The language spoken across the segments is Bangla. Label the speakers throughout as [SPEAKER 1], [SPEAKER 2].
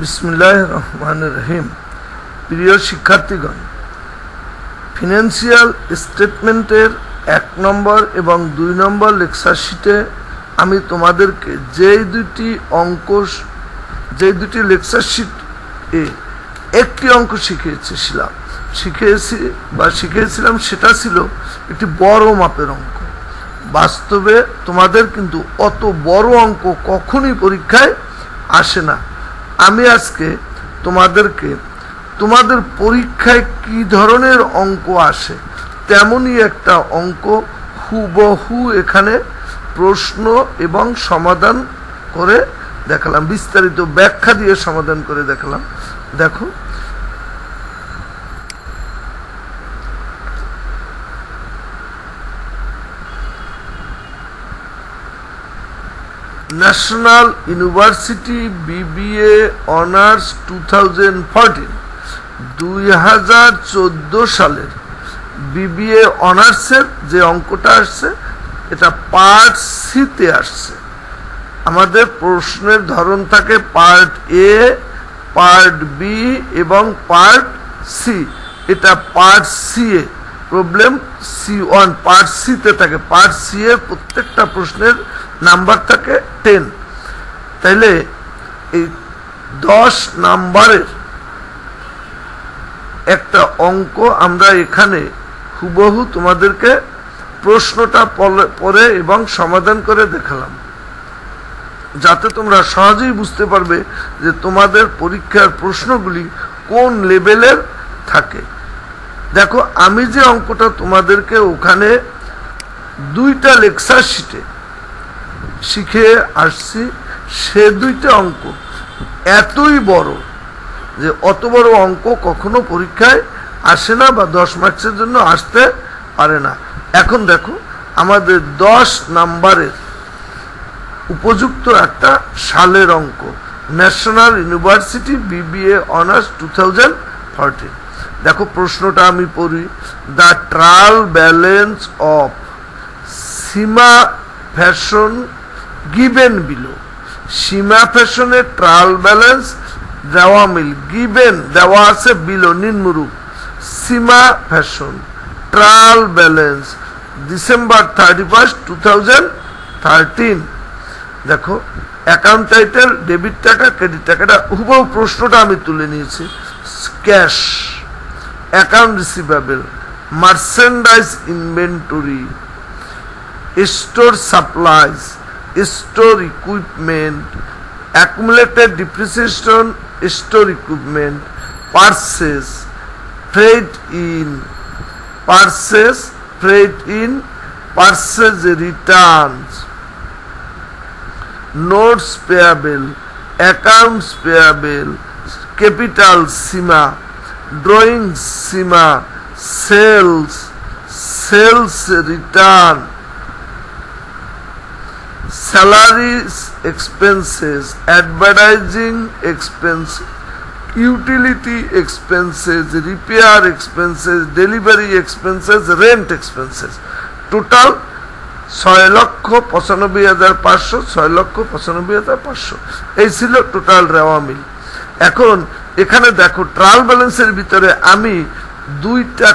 [SPEAKER 1] বিসমিল্লাহির রহমানির রহিম। প্রিয় শিক্ষার্থীগণ, ফিনান্সিয়াল স্টেটমেন্টের 1 নম্বর এবং 2 নম্বর লেকচার শিটে আমি তোমাদেরকে যেই দুটি লেকচার শিটে একটি অঙ্ক শিখিয়েছিলাম সেটা ছিল একটি বড় মাপের অঙ্ক। বাস্তবে তোমাদের কিন্তু অত বড় অঙ্ক কখনোই পরীক্ষায় আসে না। আমি আজকে তোমাদের পরীক্ষায় কি ধরনের অঙ্ক আসে তেমনই একটা অঙ্ক হুবহু এখানে প্রশ্ন এবং সমাধান করে দেখালাম, বিস্তারিত ব্যাখ্যা দিয়ে সমাধান করে দেখালাম। দেখো, ন্যাশনাল ইউনিভার্সিটি বিবিএ অনার্স 2014 সালের বিবিএ অনার্সের যে অঙ্কটা আসছে এটা পার্ট সিতে আসছে। আমাদের প্রশ্নের ধরন থাকে পার্ট এ, পার্ট বি এবং পার্ট সি। এটা পার্ট সি এ প্রবলেম C1 পার্ট সিতে থাকে। পার্ট সি এর প্রত্যেকটা প্রশ্নের নাম্বার থাকে 10। তাইলে এই 10 নাম্বারের একটা অঙ্ক আমরা এখানে হুবহু তোমাদেরকে প্রশ্নটা পড়ে এবং সমাধান করে দেখালাম, যাতে তোমরা সহজেই বুঝতে পারবে যে তোমাদের পরীক্ষার প্রশ্নগুলি কোন লেভেলের থাকে। দেখো, আমি যে অঙ্কটা তোমাদেরকে ওখানে 2টা লেকচার শিটে শিখে আসছি, সে 2টা অঙ্ক এতই বড় যে অত বড় অঙ্ক কখনো পরীক্ষায় আসে না বা 10 মার্কসের জন্য আসতে পারে না। এখন দেখো, আমাদের 10 নাম্বারের উপযুক্ত একটা সালের অঙ্ক, ন্যাশনাল ইউনিভার্সিটি বিবিএ অনার্স 2014। দেখো, প্রশ্নটা আমি পড়ি। The trial balance of Seema Fashion given below. Seema ফ্যাশনের ট্রায়াল ব্যালেন্স দেওয়া দেওয়া আছে বিলো নিম্নরূপ। Seema Fashion trial balance December 31, 2013। দেখো, অ্যাকাউন্ট টাইটেল ডেবিট টাকা, ক্রেডিট টাকাটা হুবহু প্রশ্নটা আমি তুলে নিয়েছি। Cash, account receivable, merchandise inventory, store supplies, store equipment, accumulated depreciation, store equipment, purchase, freight in, purchase returns, notes payable, accounts payable, capital SIMA, drawings SIMA, sales return, salaries expenses, advertising expense, utility expenses, repair expenses, delivery expenses, rent expenses, total 6,95,500, 6,95,500। এই ছিল টোটাল রেওয়া মিল। এখন এখানে দেখো, ট্রায়াল ব্যালেন্সের ভিতরে আমি 3টা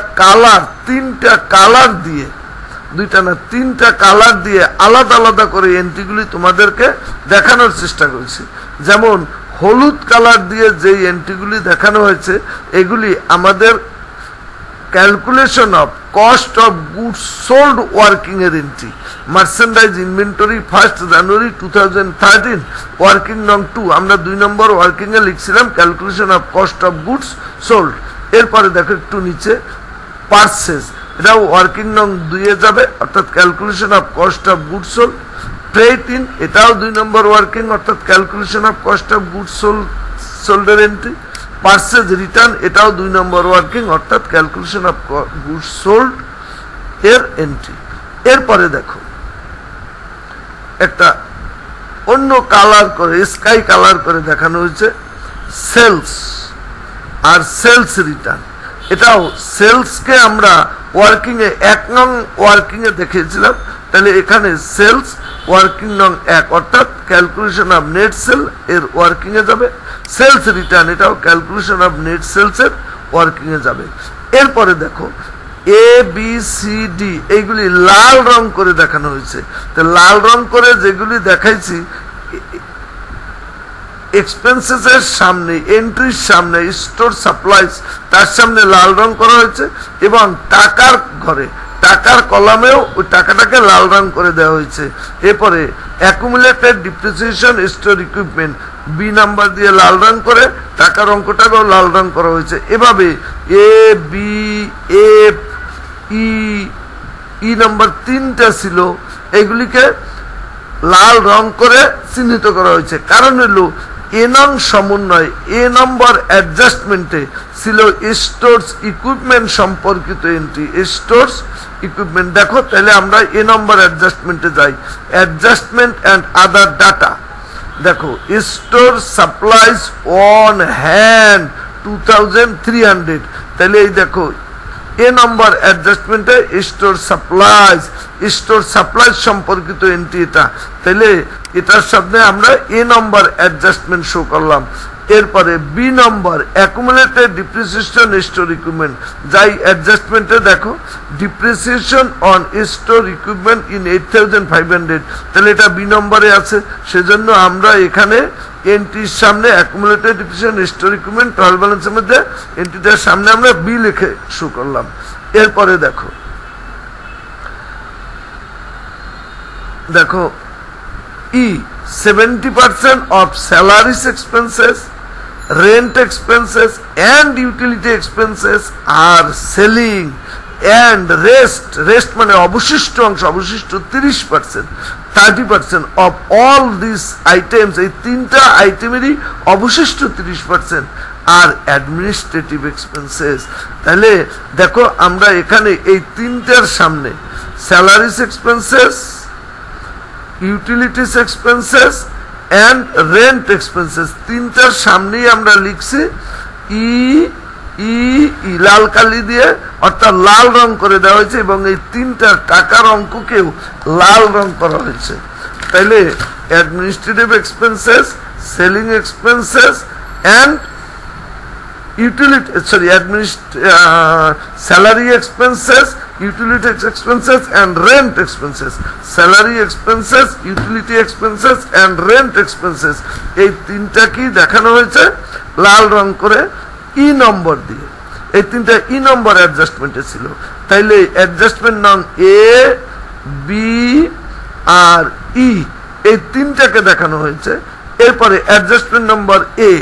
[SPEAKER 1] কালার দিয়ে আলাদা আলাদা করে এন্ট্রিগুলি তোমাদেরকে দেখানোর চেষ্টা করেছি। যেমন হলুদ কালার দিয়ে যেই এন্ট্রিগুলি দেখানো হয়েছে, এগুলি আমাদের calculation of cost of goods sold working এর entry. Merchandise inventory 1 January 2013, working নং 2। আমরা 2 নম্বর ওয়ার্কিং এ লিখছিলাম calculation of cost of goods sold. এরপরে দেখো একটু নিচে পারচেজ, এটাও ওয়ার্কিং নং 2 এ যাবে, অর্থাৎ calculation of cost of goods sold. Freight in, এটাও 2 নম্বর ওয়ার্কিং, অর্থাৎ calculation of cost of goods সোল্ডের এন্ট্রি। পারচেজ রিটার্ন, এটাও 2 নম্বর ওয়ার্কিং, অর্থাৎ ক্যালকুলেশন অফ গুডস সোল্ড এর এন্ট্রি। এরপরে দেখো, একটা অন্য কালার করে, স্কাই কালার করে দেখানো হয়েছে সেলস আর সেলস রিটার্ন। এটাও সেলসকে আমরা ওয়ার্কিং এ 1 নং ওয়ার্কিং এ দেখিয়েছিলাম, তাহলে এখানে সেলস ওয়ার্কিং নং 1 অর্থাৎ ক্যালকুলেশন অফ নেট সেল এর ওয়ার্কিং এ যাবে। সেলস রিটার্ন এটাও ক্যালকুলেশন অফ নেট সেলস এর ওয়ার্কিং এ যাবে। এরপরে দেখো এ বি সি ডি এইগুলি লাল রং করে দেখানো হয়েছে। তো লাল রং করে যেগুলি দেখাইছি এক্সপেন্সেস এর সামনে, এন্ট্রির সামনে, স্টোর সাপ্লাইজ তার সামনে লাল রং করা হয়েছে এবং টাকার ঘরে টাকার কলামেও ওই টাকাটাকে লাল রং করে দেওয়া হয়েছে। এরপরে accumulated depreciation store equipment B number দিয়ে লাল রং করে টাকার অঙ্কটাকেও লাল রং করা হয়েছে। এভাবে A B F E number 3টা ছিল, এগুলিকে লাল রং করে চিহ্নিত করা হয়েছে। কারণ হলো এ নং সমন্বয়, এ নম্বর অ্যাডজাস্টমেন্টে ছিল স্টোরস ইকুইপমেন্ট সম্পর্কিত এন্ট্রি, স্টোরস ইকুইপমেন্ট। দেখো তাহলে আমরা এ নম্বর অ্যাডজাস্টমেন্টে যাই। অ্যাডজাস্টমেন্ট অ্যান্ড আদার ডাটা, দেখো স্টোর সাপ্লাইজ অন হ্যান্ড 2300। তাহলে এই দেখো এ নম্বর অ্যাডজাস্টমেন্টে স্টোর সাপ্লাইজ সম্পর্কিত এন্ট্রি এটা। তাহলে এটার সামনে আমরা এ নম্বর অ্যাডজাস্টমেন্ট শো করলাম। এরপরে বি নম্বর অ্যাকুমুলেটেড ডিপ্রিসিয়েশন স্টোর ইকুইপমেন্ট, যাই অ্যাডজাস্টমেন্টে দেখো depreciation on store equipment in 8500। তাহলে এটা বি নম্বরে আছে, সেজন্য আমরা এখানে এন্ট্রির সামনে accumulated depreciation store equipment trial ব্যালেন্সের মধ্যে এন্ট্রিটার সামনে আমরা বি লিখে শো করলাম। এরপরে দেখো ই 70% of salaries expenses, rent expenses and utility expenses are selling and rest মানে অবশিষ্ট অংশ, অবশিষ্ট 30% of all these items, এই 3টা আইটেমেরই অবশিষ্ট 30% আর অ্যাডমিনিস্ট্রেটিভ এক্সপেন্সেস। তাহলে দেখো আমরা এখানে এই 3টার সামনে salaries expenses, utilities expenses and rent expenses 3টার সামনেই আমরা লিখছি লাল কালি দিয়ে, অর্থাৎ লাল রং করে দেওয়া হয়েছে এবং এই 3টার টাকার অঙ্ককেও লাল রং করা হয়েছে। তাইলে administrative expenses, selling expenses and salary expenses, utility expenses and rent expenses, salary expenses, utility expenses and rent expenses এই 3টা কি দেখানো হয়েছে লাল রং করে ই নম্বর দিয়ে। এই 3টা ই নম্বর অ্যাডজাস্টমেন্টে ছিল। তাইলে অ্যাডজাস্টমেন্ট নং এ বি আর ই এই 3টাকে দেখানো হয়েছে। এরপরে অ্যাডজাস্টমেন্ট নম্বর এ,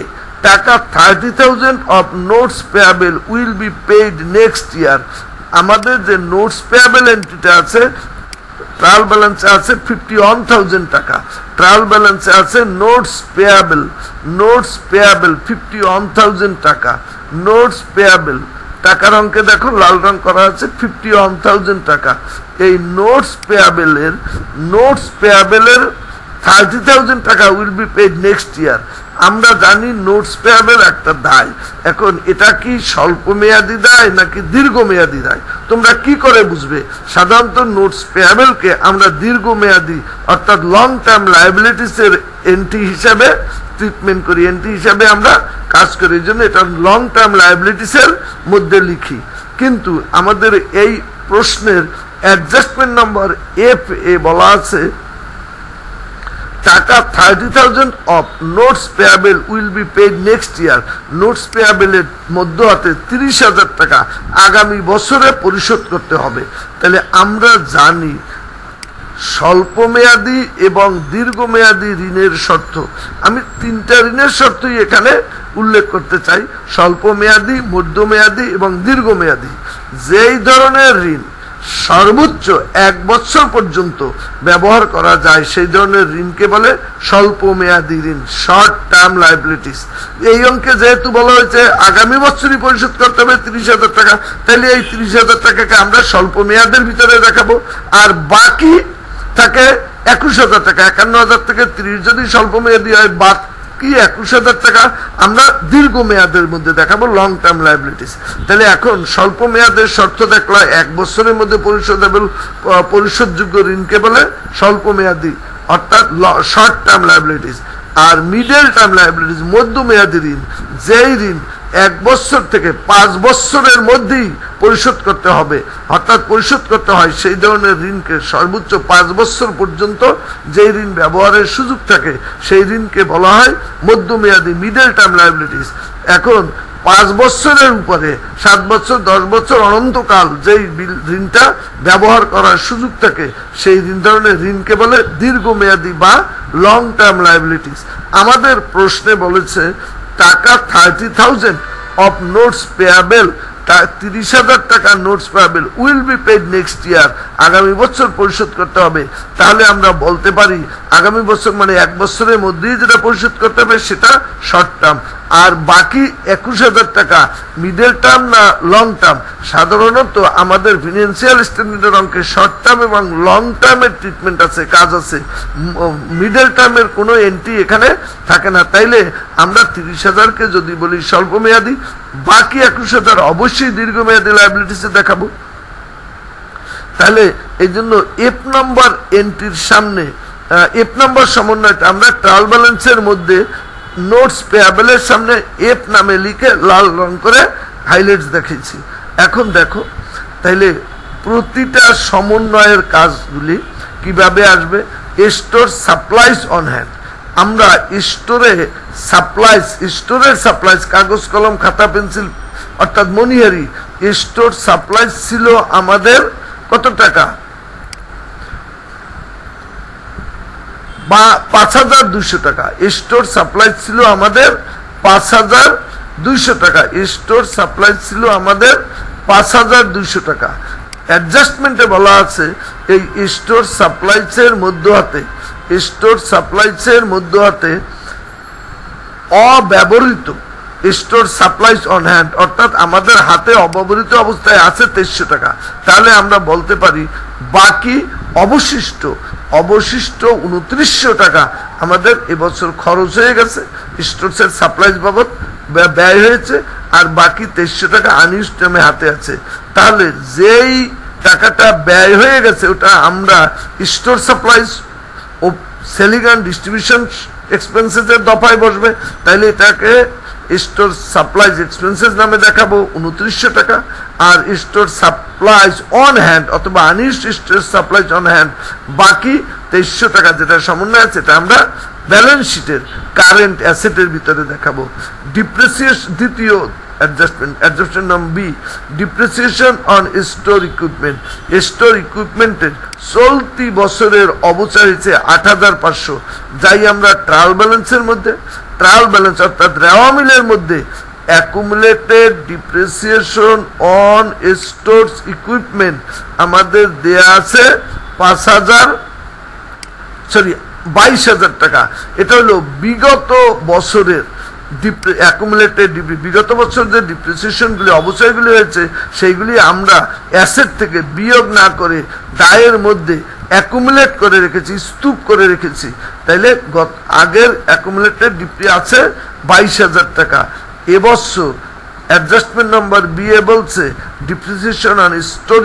[SPEAKER 1] টাকা 30,000 of notes payable will be paid next year. আমাদের যে নোটস পেয়াবেল এন্ট্রিটা আছে, ট্রায়াল ব্যালেন্সে আছে 51,000 টাকা, ট্রায়াল ব্যালেন্সে আছে নোটস পেয়াবেল 51,000 টাকা, নোটস পেয়াবেল টাকার অঙ্কে দেখো লাল রং করা আছে 51,000 টাকা। এই নোটস পেয়াবেলের 30,000 টাকা উইল বি পেইড নেক্সট ইয়ার। আমরা জানি নোটস পেয়াবেল একটা দায়। এখন এটা কি স্বল্প মেয়াদী দায় নাকি দীর্ঘমেয়াদী দায়, তোমরা কি করে বুঝবে? সাধারণত নোটস পেয়াবেলকে আমরা দীর্ঘমেয়াদী অর্থাৎ লং টার্ম লায়াবিলিটিস এর এন্ট্রি হিসাবে ট্রিটমেন্ট করি, এন্ট্রি হিসাবে আমরা কাজ করি, এই জন্য এটা লং টার্ম লায়াবিলিটিস এর মধ্যে লিখি। কিন্তু আমাদের এই প্রশ্নের অ্যাডজাস্টমেন্ট নম্বর এফ এ বলা আছে টাকা 30,000 of notes payable will be paid next year. Notes পেয়াবেলের মধ্য হাতে 30,000 টাকা আগামী বছরে পরিশোধ করতে হবে। তাহলে আমরা জানি স্বল্প মেয়াদী এবং দীর্ঘমেয়াদী ঋণের শর্ত, আমি 3টা ঋণের শর্তই এখানে উল্লেখ করতে চাই, স্বল্প মেয়াদী, মধ্যমেয়াদী এবং দীর্ঘমেয়াদী। যেই ধরনের ঋণ সর্বোচ্চ 1 বছর পর্যন্ত ব্যবহার করা যায় সেই ধরনের ঋণকে বলে স্বল্প মেয়াদী ঋণ, শর্ট টার্ম লায়াবিলিটিস। এই অঙ্কে যেহেতু বলা হয়েছে আগামী বছরই পরিশোধ করতে হবে 30,000 টাকা, তাহলে এই 30,000 টাকাকে আমরা স্বল্প মেয়াদের ভিতরে দেখাবো, আর বাকি থাকে 21,000 টাকা, 51,000 থেকে 30 যদি স্বল্প মেয়াদী হয়, বাকি 21,000 টাকা আমরা দীর্ঘ মেয়াদের মধ্যে দেখাবো, লং টার্ম লায়াবিলিটিস। তাহলে এখন স্বল্প মেয়াদের শর্ত দেখলো 1 বছরের মধ্যে পরিশোধযোগ্য ঋণকে বলে স্বল্প মেয়াদী, শর্ট টার্ম লায়াবিলিটিস। আর মিডল টার্ম লায়াবিলিটিস মধ্যমেয়াদী ঋণ, যেই ঋণ 1 বছর থেকে 5 বছরের মধ্যেই পরিশোধ করতে হবে, অর্থাৎ পরিশোধ করতে হয় সেই ধরনের ঋণকে, সর্বোচ্চ 5 বছর পর্যন্ত যে ঋণ ব্যবহারের সুযোগ থাকে সেই ঋণকে বলা হয় মধ্যমেয়াদী মিডল টার্ম লায়াবিলিটিস। এখন 5 বছরের উপরে 7 বছর 10 বছর অনন্তকাল যেই ঋণটা ব্যবহার করার সুযোগ থাকে সেই ধরনের ঋণকে বলে দীর্ঘমেয়াদী বা লং টার্ম লায়াবিলিটিস। আমাদের প্রশ্নে বলেছে টাকা 30,000 অফ নোটস পেয়াবেল, 30,000 টাকা notes payable will be paid next year, আগামী বছর পরিশোধ করতে হবে। তাহলে আমরা বলতে পারি আগামী বছর মানে 1 বছরের মধ্যেই যেটা পরিশোধ করতে হবে সেটা শর্ট টার্ম, আর বাকি 21,000 টাকা মিডল টার্ম না লং টার্ম। সাধারণত আমাদের ফিনান্সিয়াল স্টেটমেন্টের অঙ্কে শর্ট টার্ম এবং লং টার্মের ট্রিটমেন্ট আছে, কাজ আছে, মিডল টার্মের কোনো এন্ট্রি এখানে থাকে না। তাইলে আমরা 30,000কে যদি বলি স্বল্প মেয়াদী, বাকি 21,000 অবশ্যই দীর্ঘমেয়াদী লায়াবিলিটিসে দেখাবো। তাহলে এই জন্য এফ নম্বর এন্ট্রির সামনে এফ নম্বর সমন্বয়টা আমরা ট্রায়াল ব্যালেন্সের মধ্যে নোটস পেয়াবেলের সামনে এফ নামে লিখে লাল রং করে হাইলাইটস দেখিয়েছি। এখন দেখো তাইলে প্রতিটা সমন্বয়ের কাজগুলি কিভাবে আসবে। স্টোর সাপ্লাইজ অন হ্যান্ড, আমরা স্টোরের সাপ্লাইজ কাগজ কলম খাতা পেন্সিল অর্থাৎ মনিহারি, স্টোর সাপ্লাইজ ছিল আমাদের কত টাকা, বা 5,200 টাকা। স্টোর সাপ্লাই ছিল আমাদের 5,200 টাকা। স্টোর সাপ্লাই ছিল আমাদের 5,200 টাকা। অ্যাডজাস্টমেন্টে বলা আছে এই স্টোর সাপ্লাইসের মধ্য হাতে অব্যবহৃত স্টোর সাপ্লাইজ অন হ্যান্ড, অর্থাৎ আমাদের হাতে অব্যবহৃত অবস্থায় আছে 2300 টাকা। তাহলে আমরা বলতে পারি বাকি অবশিষ্ট 2900 টাকা আমাদের এবছর খরচ হয়ে গেছে, স্টোরসের সাপ্লাইজ বাবদ ব্যয় হয়েছে, আর বাকি 2300 টাকা আনইউজড টাইমে হাতে আছে। তাহলে যেই টাকাটা ব্যয় হয়ে গেছে ওটা আমরা স্টোর সাপ্লাইজ ও সেলিং অ্যান্ড ডিস্ট্রিবিউশন এক্সপেন্সেসের দফায় বসবে। তাইলে এটাকে স্টোর সাপ্লাইজ এক্সপেন্সেস নামে দেখাবো 2900 টাকা, আর স্টোর সাপ্লাইজ অন হ্যান্ড অথবা unused store supplies on hand বাকি 2300 টাকা যেটা সমন্বয় আছে এটা আমরা ব্যালেন্স শিটের কারেন্ট অ্যাসেটের ভিতরে দেখাবো। ডিপ্রিসিয়েশন, দ্বিতীয় অ্যাডজাস্টমেন্ট নম্বর B, depreciation on store equipment. Store ইকুইপমেন্টের চলতি বছরের অবচয় হয়েছে 8,500, যাই আমরা ট্রায়াল ব্যালেন্সের মধ্যে, ট্রায়াল ব্যালেন্স অর্থাৎ রেওয়া মিলের মধ্যে accumulated depreciation on stores equipment আমাদের দেয়া আছে 22,000 টাকা। এটা হলো বিগত বছরের বিগত বছর যে ডিপ্রিসিয়েশনগুলি অবচয়গুলি হয়েছে সেইগুলি আমরা অ্যাসেট থেকে বিয়োগ না করে দায়ের মধ্যে অ্যাকুমুলেট করে রেখেছি, স্তূপ করে রেখেছি। তাইলে আগের অ্যাকুমুলেটেড ডিপ্রি আছে 22,000 টাকা। এবছর অ্যাডজাস্টমেন্ট নম্বর বি এ বলছে ডিপ্রিসিয়েশন অন স্টোর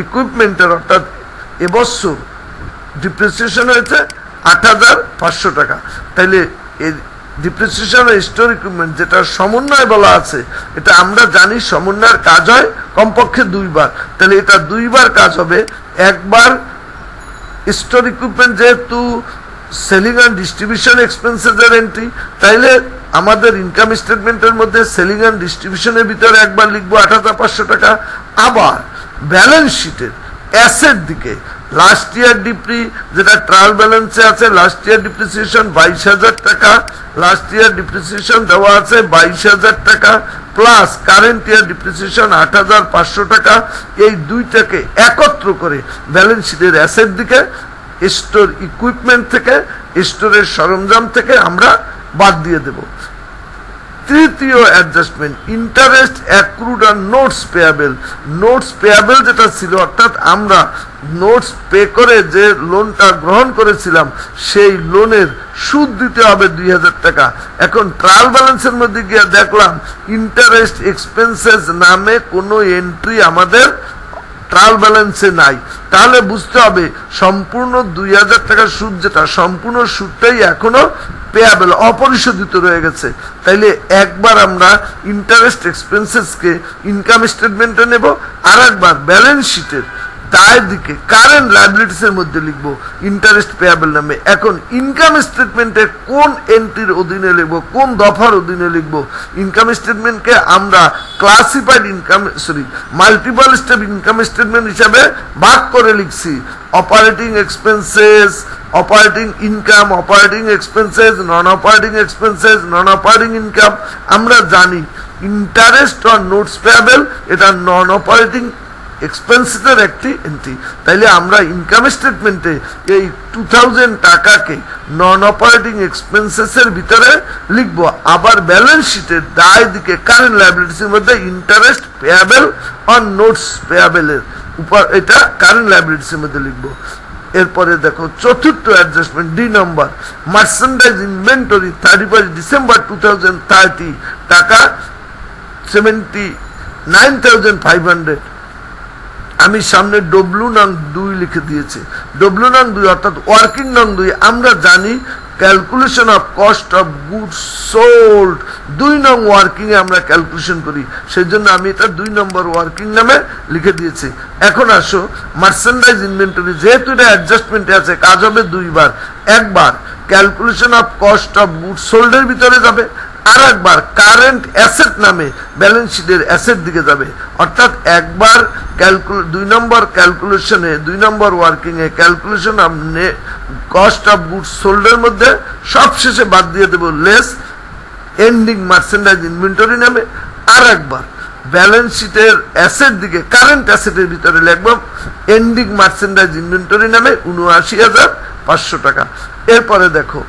[SPEAKER 1] ইকুইপমেন্টের অর্থাৎ এবছর ডিপ্রিসিয়েশন হয়েছে 8,500 টাকা। তাইলে এই ডিপ্রিসিয়েশন স্টোর ইকুইপমেন্ট যেটা সমন্বয় বলা আছে, এটা আমরা জানি সমন্বয়ের কাজ হয় কমপক্ষে 2 বার। তাহলে এটা 2 বার কাজ হবে। একবার স্টোর ইকুইপমেন্ট যেহেতু সেলিং অ্যান্ড ডিস্ট্রিবিউশন এক্সপেন্সেসের এন্ট্রি, তাইলে আমাদের ইনকাম স্টেটমেন্টের মধ্যে সেলিং অ্যান্ড ডিস্ট্রিবিউশনের ভিতরে একবার লিখবো 8,500 টাকা। আবার ব্যালেন্স শিটের অ্যাসেট দিকে লাস্ট ইয়ার ডিপ্রি যেটা ট্রায়াল ব্যালেন্সে আছে, লাস্ট ইয়ার ডিপ্রিসিয়েশন 22,000 টাকা, লাস্ট ইয়ার ডিপ্রিসিয়েশন দেওয়া আছে 22,000 টাকা, প্লাস কারেন্ট ইয়ার ডিপ্রিসিয়েশন 8,500 টাকা। এই দুইটাকে একত্র করে ব্যালেন্স শিটের অ্যাসেট দিকে স্টোর ইকুইপমেন্ট থেকে, স্টোরের সরঞ্জাম থেকে আমরা বাদ দিয়ে দেব। তৃতীয় adjustment interest accrued on notes payable. Notes payable যেটা ছিল, অর্থাৎ আমরা নোটস পে করে যে লোনটা গ্রহণ করেছিলাম সেই লোনের সুদ দিতে হবে 2,000 টাকা। এখন ট্রায়াল ব্যালেন্সের মধ্যে গিয়ে দেখলাম ইন্টারেস্ট এক্সপেন্সেস নামে কোনো এন্ট্রি আমাদের ট্রায়াল ব্যালেন্সে নাই, তাহলে বুঝতে হবে সম্পূর্ণ 2000 টাকা সুদ যেটা সম্পূর্ণ সুদটাই এখনো পেয়াবেল অপরিশোধিত রয়ে গেছে। তাইলে একবার আমরা ইন্টারেস্ট এক্সপেন্সেসকে ইনকাম স্টেটমেন্টে নেব, আর একবার ব্যালেন্স শিটের দায়ের দিকে কারেন্ট লায়াবিলিটিস এর মধ্যে লিখব ইন্টারেস্ট পেয়াবেল নামে। এখন ইনকাম স্টেটমেন্টে কোন এন্ট্রির অধীনে লিখব, কোন দফার অধীনে লিখব? ইনকাম স্টেটমেন্টকে আমরা classified income multiple step income statement হিসাবে ভাগ করে লিখছি। Operating expenses, operating income, operating expenses, নন অপারেটিং এক্সপেন্সেস, নন অপারেটিং ইনকাম। আমরা জানি ইন্টারেস্ট অন নোটস পেয়াবেল এটা নন অপারেটিং এক্সপেন্সেসের একটি এন্ট্রি। তাইলে আমরা ইনকাম স্টেটমেন্টে এই 2000 টাকাকে নন অপারেটিং এক্সপেন্সেসের ভিতরে লিখবো। আবার ব্যালেন্স শিটের দায় দিকে কারেন্ট লায়াবিলিটিসের মধ্যে ইন্টারেস্ট পেয়াবেল অন নোটস পেয়াবেলের উপর এটা কারেন্ট লায়াবিলিটিসের মধ্যে লিখবো। এরপরে দেখো চতুর্থ অ্যাডজাস্টমেন্ট ডি নম্বর, মার্চেন্ডাইজ ইনভেন্টরি 31 ডিসেম্বর 2030 টাকা 79,500। আমি সামনে ডব্লু নং 2 লিখে দিয়েছি। ডব্লু নং 2 অর্থাৎ ওয়ার্কিং নং 2 আমরা জানি calculation of cost of goods sold 2 নং ওয়ার্কিং এ আমরা ক্যালকুলেশন করি, সেই জন্য আমি এটা 2 নম্বর ওয়ার্কিং নামে লিখে দিয়েছি। এখন আসো মার্চেন্ডাইজ ইনভেন্টরি, যেহেতু এটা অ্যাডজাস্টমেন্টে আছে কাজ হবে দুইবার। একবার calculation of cost of goods sold এর ভিতরে যাবে, আর একবার কারেন্ট অ্যাসেট নামে ব্যালেন্স শিটের অ্যাসেট দিকে যাবে। অর্থাৎ একবার 2 নম্বর ক্যালকুলেশনে 2 নম্বর ওয়ার্কিং এ calculation of cost of goods sold এর মধ্যে সবশেষে বাদ দিয়ে দেব লেস এন্ডিং মার্চেন্ডাইজ ইনভেন্টরি নামে। আর একবার ব্যালেন্স শিটের অ্যাসেট দিকে কারেন্ট অ্যাসেটের ভিতরে লিখব এন্ডিং মার্চেন্ডাইজ ইনভেন্টরি নামে 79,500 টাকা। এরপরে দেখো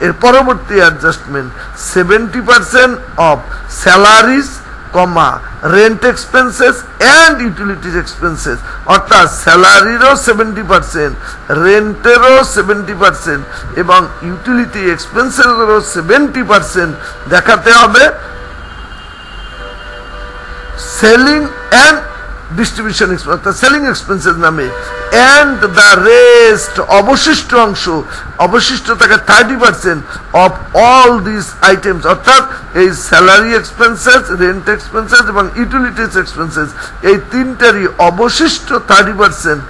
[SPEAKER 1] এর পরবর্তী adjustment 70% of salaries comma rent expenses and utilities expenses, অর্থাৎ স্যালারিরও 70%, রেন্টেরও 70% এবং ইউটিলিটি এক্সপেন্সেসেরও 70% দেখাতে হবে সেলিং অ্যান্ড ডিস্ট্রিবিউশন অর্থাৎ সেলিং এক্সপেন্সেস নামে। অ্যান্ড দ্য রেস্ট অবশিষ্ট অংশ, অবশিষ্ট থাকে 30% অফ অল দিস আইটেমস, অর্থাৎ এই স্যালারি এক্সপেন্সেস, রেন্ট এক্সপেন্সেস এবং ইউটিলিটিস এক্সপেন্সেস এই তিনটারই অবশিষ্ট 30%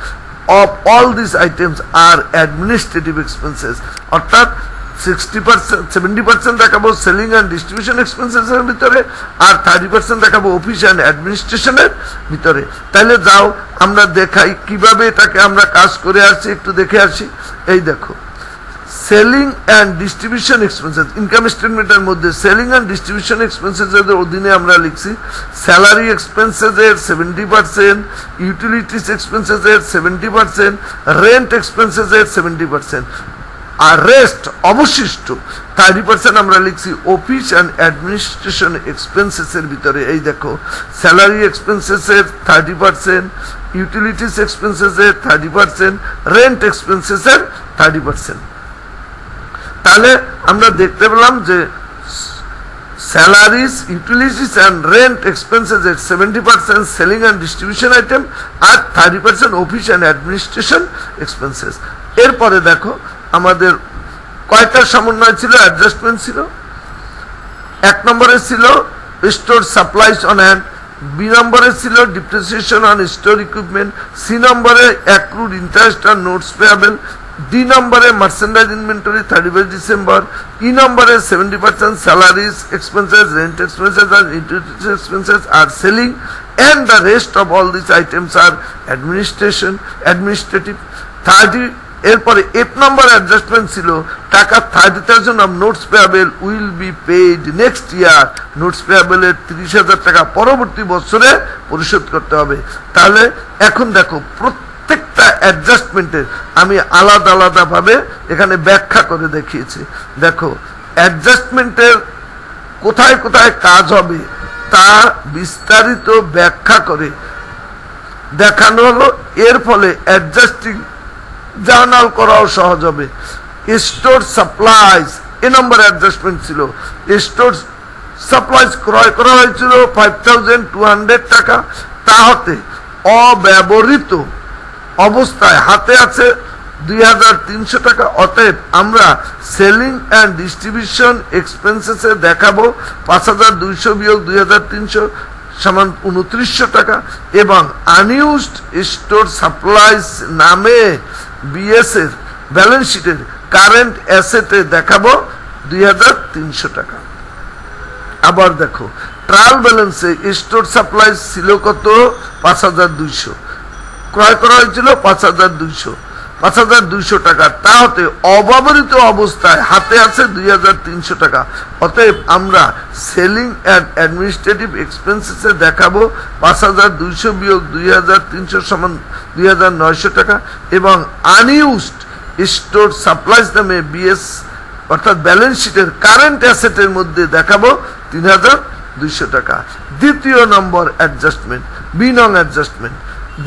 [SPEAKER 1] অফ অল দিস আইটেমস আর অ্যাডমিনিস্ট্রেটিভ এক্সপেন্সেস। অর্থাৎ 70% দেখাবো সেলিং অ্যান্ড ডিস্ট্রিবিউশন এক্সপেন্সেসের ভিতরে, আর 30% দেখাবো অফিস অ্যান্ড অ্যাডমিনিস্ট্রেশনের ভিতরে। তাহলে যাও আমরা দেখাই কিভাবে এটাকে আমরা কাজ করে আসছি, একটু দেখে আসি। এই দেখো selling and distribution expenses income স্টেটমেন্টের মধ্যে সেলিং অ্যান্ড ডিস্ট্রিবিউশন এক্সপেন্সেসের অধীনে আমরা লিখছি স্যালারি এক্সপেন্সেসের 70%, ইউটিলিটিস এক্সপেন্সেসের 70%, রেন্ট এক্সপেন্সেসের 70%, আর রেস্ট অবশিষ্ট 30% আমরা লিখছি অফিস অ্যান্ড অ্যাডমিনিস্ট্রেশন এক্সপেন্সেসের ভিতরে। এই দেখো স্যালারি এক্সপেন্সেসের 30%, ইউটিলিটিস এক্সপেন্সেসের 30%, রেন্ট এক্সপেন্সেসের 30%। তাহলে আমরা দেখতে পেলাম যে স্যালারিজ, ইউটিলিটিস অ্যান্ড রেন্ট এক্সপেন্সেসের 70% সেলিং অ্যান্ড ডিস্ট্রিবিউশন আইটেম আর 30% অফিস অ্যান্ড অ্যাডমিনিস্ট্রেশন এক্সপেন্সেস। এরপরে দেখো আমাদের কয়টা সমন্বয় ছিল, অ্যাডজাস্টমেন্ট ছিল। 1 নম্বরে ছিল store supplies on hand, B নম্বরে ছিল depreciation on store equipment, C নম্বরে accrued interest on notes payable, D নম্বরে মার্চেন্ডাইজ ইনভেন্টরি 31 ডিসেম্বর, ই নম্বরে 70% স্যালারিজ এক্সপেন্সেস, রেন্ট এক্সপেন্সেস আর ইউটিলিটিস এক্সপেন্সেস আর selling, and the rest of all these items are administrative. 30 এরপরে 8 নম্বর অ্যাডজাস্টমেন্ট ছিল টাকা 30,000 of notes payable will be paid next year, notes পেয়াবেলের 30,000 টাকা পরবর্তী বছরে পরিশোধ করতে হবে। তাহলে এখন দেখো প্রত্যেকটা অ্যাডজাস্টমেন্টের আমি আলাদা আলাদা ভাবে এখানে ব্যাখ্যা করে দেখিয়েছি। দেখো অ্যাডজাস্টমেন্টের কোথায় কোথায় কাজ হবে তা বিস্তারিত ব্যাখ্যা করে দেখানো হলো। এর ফলে অ্যাডজাস্টিং জার্নাল করাও সহজ হবে। স্টোর সাপ্লাইজ এ নম্বর অ্যাডজাস্টমেন্ট ছিল, স্টোর সাপ্লাইজ ক্রয় করা হয়েছিল 5,200 টাকা, তা হতে অব্যবহৃত অবস্থায় হাতে আছে 2300 টাকা। অতএব আমরা সেলিং অ্যান্ড ডিস্ট্রিবিউশন এক্সপেন্সেসে দেখাবো 5200 বিয়োগ 2300 সমান 2900 টাকা, এবং আনইউজড স্টোর সাপ্লাইজ নামে বিএস এর ব্যালেন্স শিটের কারেন্ট অ্যাসেটে দেখাবো 2300 টাকা। আবার দেখো ট্রায়াল ব্যালেন্সে স্টোর সাপ্লাইজ ছিল কত? 5200, ক্রয় করা হয়েছিল 5200 টাকা, তাহলে অব্যবহৃত অবস্থায় হাতে আছে 2300 টাকা। অতএব আমরা সেলিং অ্যান্ড অ্যাডমিনিস্ট্রেটিভ এক্সপেন্সেসে দেখাবো 5200 বিয়োগ 2300 সমান 2900 টাকা, এবং আনইউজড স্টোর সাপ্লাইজ নামে বিএস অর্থাৎ ব্যালেন্স শিটের কারেন্ট অ্যাসেটের মধ্যে দেখাবো 3200 টাকা। দ্বিতীয় নম্বর অ্যাডজাস্টমেন্ট, বি নং adjustment,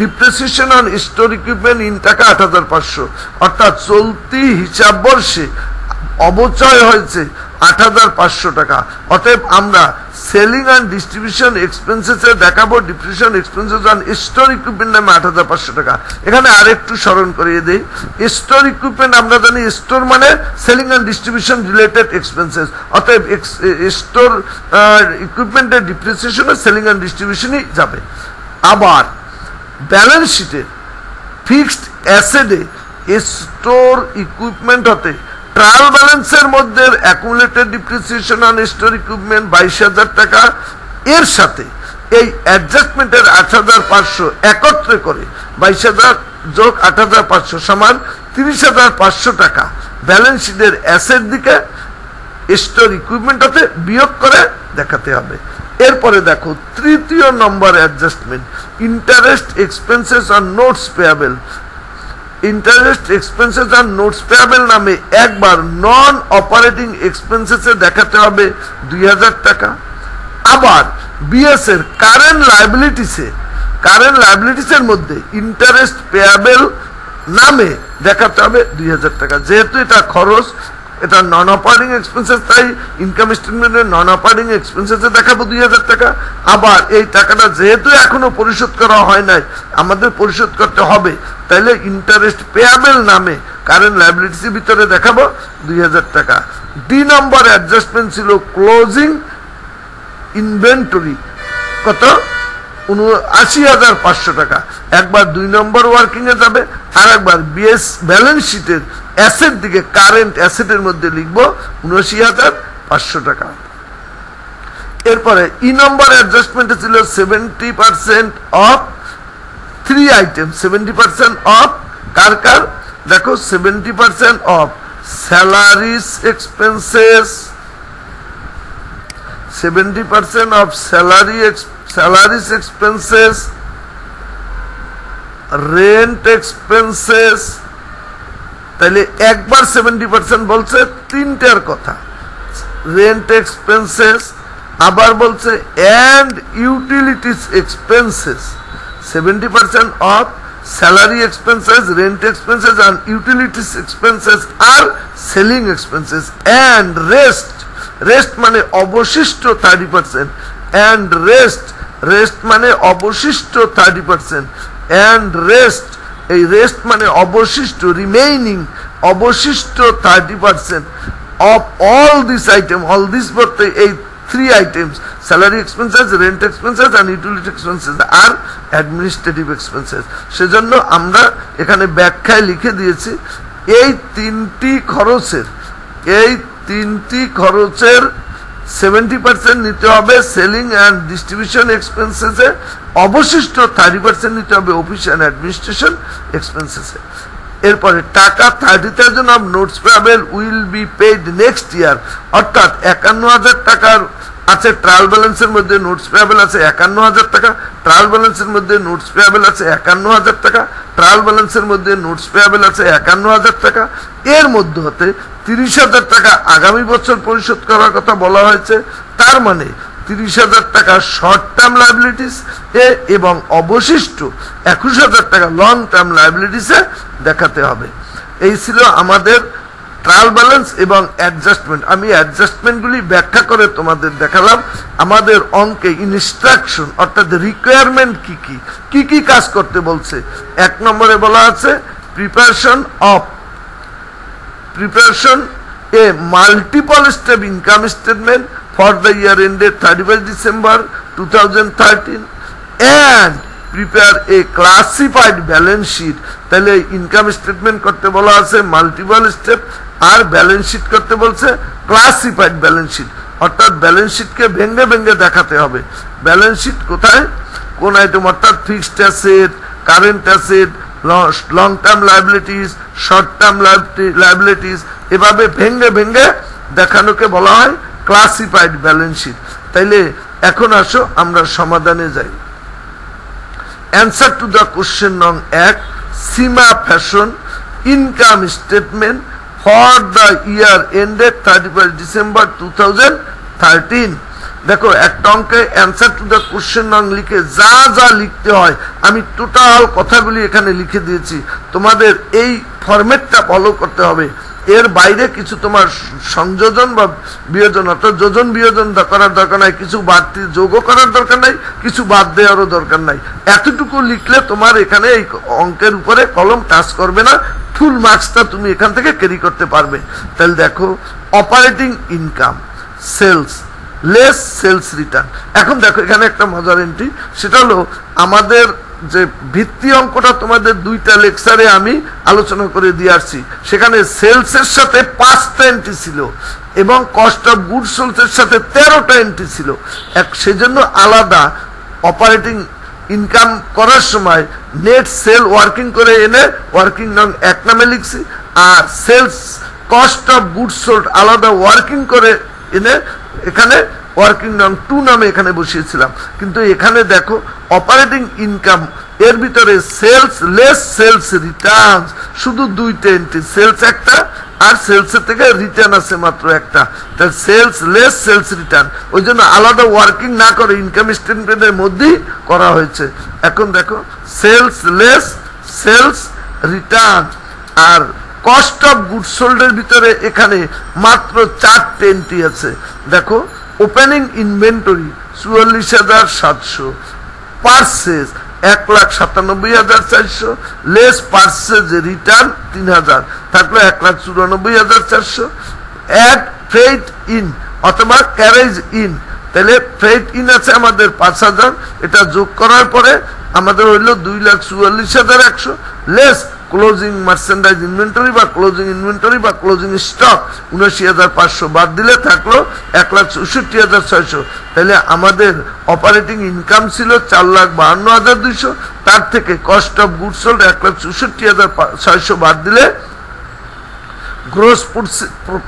[SPEAKER 1] depreciation on store equipment in টাকা 8500, অর্থাৎ চলতি হিসাব বর্ষে অবচয় হয়েছে 8500 টাকা। অতএব আমরা সেলিং অ্যান্ড ডিস্ট্রিবিউশন এক্সপেন্সেসে দেখাবো depreciation expenses on store equipment নামে 8500 টাকা। এখানে আরেকটু স্মরণ করিয়ে দেই, স্টোর ইকুইপমেন্ট আমরা জানি স্টোর মানে selling and distribution related expenses, অতএব স্টোর ইকুইপমেন্টের ডিপ্রিসিয়েশনে সেলিং অ্যান্ড ডিস্ট্রিবিউশনই যাবে। আবার ব্যালেন্স শিটে ফিক্সড অ্যাসেটে স্টোর ইকুইপমেন্ট হতে ট্রায়াল ব্যালেন্সের মধ্যে accumulated depreciation on store equipment 22000 টাকা, এর সাথে এই অ্যাডজাস্টমেন্টের 8500 একত্রে করে 22000 যোগ 8500 সমান 30500 টাকা ব্যালেন্স শিটের অ্যাসেট দিকে স্টোর ইকুইপমেন্ট হতে বিয়োগ করে দেখাতে হবে। এরপরে দেখো তৃতীয় নম্বর adjustment, interest expenses on notes payable. Interest expenses on notes payable নামে একবার নন অপারেটিং এক্সপেন্সেসে দেখাতে হবে 2000 টাকা। আবার বিএস এর কারেন্ট লায়াবিলিটিসের মধ্যে ইন্টারেস্ট পেয়াবেল নামে দেখাতে হবে 2000 টাকা। যেহেতু এটা খরচ, এটা নন অপারেটিং এক্সপেন্সেস, তাই ইনকাম স্টেটমেন্টের নন অপারেটিং এক্সপেন্সেসে দেখাবো 2000 টাকা। আবার এই টাকাটা যেহেতু এখনো পরিশোধ করা হয় নাই, আমাদের পরিশোধ করতে হবে, তাইলে ইন্টারেস্ট পেয়াবেল নামে কারেন্ট লায়াবিলিটিসের ভিতরে দেখাবো 2000 টাকা। ডি নম্বর অ্যাডজাস্টমেন্ট ছিল ক্লোজিং ইনভেন্টরি, কত? 79500 টাকা। একবার 2 নম্বর ওয়ার্কিং এ যাবে, আর একবার বিএস ব্যালেন্স শিটের অ্যাসেট দিকে কারেন্ট অ্যাসেটের মধ্যে লিখবো 79500 টাকা। এরপরে ই নম্বর অ্যাডজাস্টমেন্টে ছিল 70% অফ 3 আইটেম, 70% অফ কার কার? দেখো 70% of salaries expenses, 70% of salaries expenses, rent expenses, তাহলে একবার 70% বলছে তিনটার কথা, রেন্ট এক্সপেন্সেস, আবার বলছে and utilities expenses, 70% of salary expenses, rent expenses and utilities expenses are selling expenses, and rest মানে অবশিষ্ট 30%, and rest মানে অবশিষ্ট 30%, and এই রেস্ট মানে অবশিষ্ট রিমেইনিং অবশিষ্ট 30% of all this বলতে এই 3 items, salary expenses, rent expenses and utility expenses are administrative expenses। সেজন্য আমরা এখানে ব্যাখ্যায় লিখে দিয়েছি এই তিনটি খরচের 70% নিতে হবে সেলিং অ্যান্ড ডিস্ট্রিবিউশন এক্সপেন্সেসে, অবশিষ্ট 30% নিতে হবে অফিস অ্যান্ড অ্যাডমিনিস্ট্রেশন এক্সপেন্সেসে। এরপরে টাকা 30,000 of notes payable will be paid next year, অর্থাৎ 51,000 টাকার আছে ট্রায়াল ব্যালেন্সের মধ্যে, নোটস পেয়েবল আছে 51,000 টাকা, ট্রায়াল ব্যালেন্সের মধ্যে নোটস পেয়েবল আছে 51,000 টাকা, ট্রায়াল ব্যালেন্সের মধ্যে নোটস পেয়েবল আছে 51,000 টাকা। এর মধ্যে হতে 30,000 টাকা আগামী বছর পরিশোধ করার কথা বলা হয়েছে, তার মানে 30,000 টাকা শর্ট টার্ম লায়াবিলিটিস এ এবং অবশিষ্ট 21,000 টাকা লং টার্ম লায়াবিলিটিসে দেখাতে হবে। এই ছিল আমাদের ট্রায়াল ব্যালেন্স এবং অ্যাডজাস্টমেন্ট। আমি অ্যাডজাস্টমেন্টগুলি ব্যাখ্যা করে তোমাদের দেখালাম। আমাদের অঙ্কে ইনস্ট্রাকশন অর্থাৎ রিকোয়ারমেন্ট কি কি কাজ করতে বলছে। 1 নম্বরে বলা আছে preparation A multiple step income statement for the year ended 31 December 2013 and prepare a classified balance sheet। তাহলে ইনকাম স্টেটমেন্ট করতে বলা আছে মাল্টিপল স্টেপ, আর ব্যালেন্স শিট করতে বলছে ক্লাসিফাইড ব্যালেন্স শিট, অর্থাৎ ব্যালেন্স শিটকে ভেঙে ভেঙে দেখাতে হবে। ব্যালেন্স শিট কোথায় কোন আইটেম, অর্থাৎ fixed asset, current asset, long term liabilities, short term liabilities, এভাবে ভেঙে ভেঙে দেখানোকে বলা হয় ক্লাসিফাইড ব্যালেন্স শিট। তাইলে এখন আসো আমরা সমাধানে যাই। অ্যান্সার টু দ্য কোশ্চেন নং 1, Seema Fashion income statement for the year ended 31 December 2013। দেখো একটা অঙ্কে অ্যান্সার টু দ্য কোশ্চেন নং লিখে যা যা লিখতে হয় আমি টোটাল কথাগুলি এখানে লিখে দিয়েছি। তোমাদের এই ফরম্যাটটা ফলো করতে হবে। এর বাইরে কিছু তোমার সংযোজন বা বিয়োজন অর্থাৎ যোজন বিয়োজন করার দরকার নাই, কিছু বাড়তি যোগও করার দরকার নাই, কিছু বাদ দেওয়ারও দরকার নাই। এতটুকু লিখলে তোমার এখানে এই অঙ্কের উপরে কলম টাচ করবে না, ফুল মার্কসটা তুমি এখান থেকে ক্যারি করতে পারবে। তাহলে দেখো operating income sales less sales return. এখন দেখো এখানে একটা মজার এন্ট্রি, সেটা হলো আমাদের যে ভিত্তি অঙ্কটা তোমাদের 2টা লেকচারে আমি আলোচনা করে দিয়ে আসছি। সেখানে সেলসের সাথে 5টা এন্ট্রি ছিল এবং কস্ট অফ গুডস সোল্ডের সাথে 13টা এন্ট্রি ছিল। সেজন্য আলাদা অপারেটিং ইনকাম করার সময় নেট সেল ওয়ার্কিং করে এনে ওয়ার্কিং নং 1 নামে লিখছি, আর sales cost of goods sold আলাদা ওয়ার্কিং করে এনে এখানে ওয়ার্কিং নং 2 নামে এখানে বসিয়েছিলাম। কিন্তু এখানে দেখো অপারেটিং ইনকাম এর ভিতরে সেলস লেস সেলস রিটার্ন শুধু 2টা এন্ট্রি, সেলস একটা আর সেলসের থেকে রিটার্ন আছে মাত্র একটা। তাহলে সেলস লেস সেলস রিটার্ন, ওই জন্য আলাদা ওয়ার্কিং না করে ইনকাম স্টেটমেন্টের মধ্যেই করা হয়েছে। এখন দেখো সেলস লেস সেলস রিটার্ন আর কস্ট অফ গুডস সোল্ডের ভিতরে এখানে মাত্র 4টে এন্ট্রি আছে। দেখো opening inventory 44,700, purchase 1,97,400, less purchase return 3,000, থাকলো 1,94,400। অ্যাড ফ্রেট ইন অথবা ক্যারেজ ইন, তাহলে ফ্রেট ইন আছে আমাদের 5,000, এটা যোগ করার পরে আমাদের হইল 2,44,100, লেস ক্লোজিং মার্চেন্ডাইজ ইনভেন্টরি বা ক্লোজিং ইনভেন্টরি বা ক্লোজিং স্টক 79,500 বাদ দিলে থাকলো 1,64,600। তাহলে আমাদের অপারেটিং ইনকাম ছিল 4,52,200, তার থেকে কস্ট অফ গুডস সোল্ড 1,64,600 বাদ দিলে গ্রোস